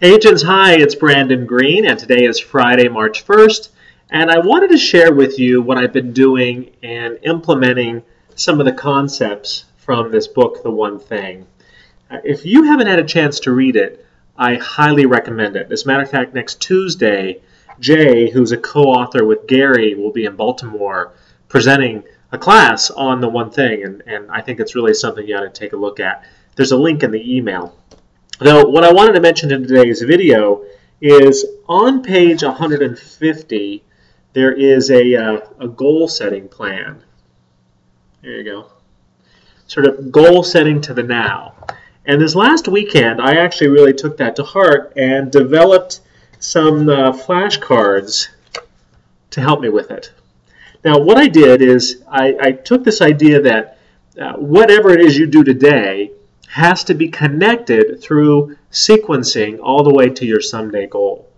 Agents, hi, it's Brandon Green, and today is Friday, March 1st, and I wanted to share with you what I've been doing and implementing some of the concepts from this book, The One Thing. If you haven't had a chance to read it, I highly recommend it. As a matter of fact, next Tuesday, Jay, who's a co-author with Gary, will be in Baltimore presenting a class on The One Thing, and I think it's really something you ought to take a look at. There's a link in the email. Though what I wanted to mention in today's video is on page 150, there is a goal setting plan. There you go. Sort of goal setting to the now. And this last weekend, I actually really took that to heart and developed some flashcards to help me with it. Now, what I did is I took this idea that whatever it is you do today has to be connected through sequencing all the way to your someday goal.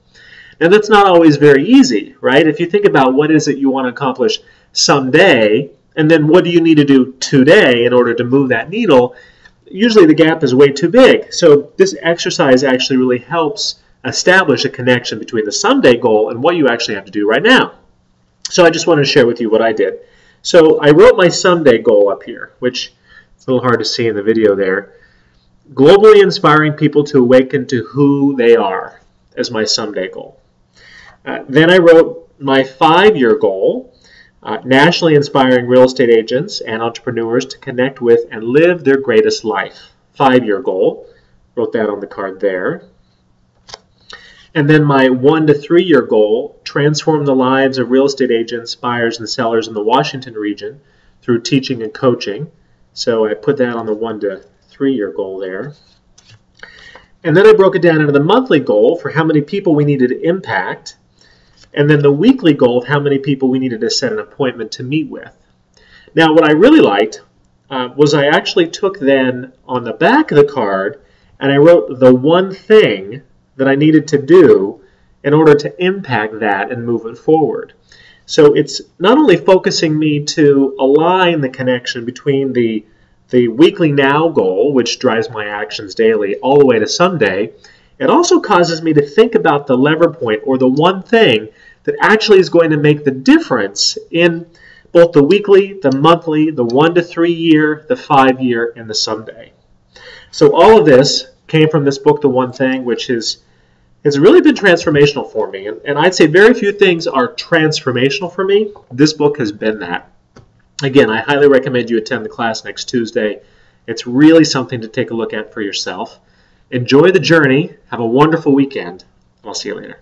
Now, that's not always very easy, right? If you think about what is it you want to accomplish someday, and then what do you need to do today in order to move that needle, usually the gap is way too big. So this exercise actually really helps establish a connection between the someday goal and what you actually have to do right now. So I just wanted to share with you what I did. So I wrote my someday goal up here, which it's a little hard to see in the video there. Globally inspiring people to awaken to who they are as my someday goal. Then I wrote my 5-year goal, nationally inspiring real estate agents and entrepreneurs to connect with and live their greatest life. 5-year goal. Wrote that on the card there. And then my 1 to 3 year goal, transform the lives of real estate agents, buyers, and sellers in the Washington region through teaching and coaching. So I put that on the 1 to 3 year goal there. And then I broke it down into the monthly goal for how many people we needed to impact, and then the weekly goal of how many people we needed to set an appointment to meet with. Now, what I really liked was I actually took then on the back of the card and I wrote the one thing that I needed to do in order to impact that and move it forward. So it's not only focusing me to align the connection between the weekly now goal, which drives my actions daily, all the way to someday, it also causes me to think about the lever point or the one thing that actually is going to make the difference in both the weekly, the monthly, the 1 to 3 year, the 5 year, and the someday. So all of this came from this book, The One Thing, which has really been transformational for me. And I'd say very few things are transformational for me. This book has been that. Again, I highly recommend you attend the class next Tuesday. It's really something to take a look at for yourself. Enjoy the journey. Have a wonderful weekend. I'll see you later.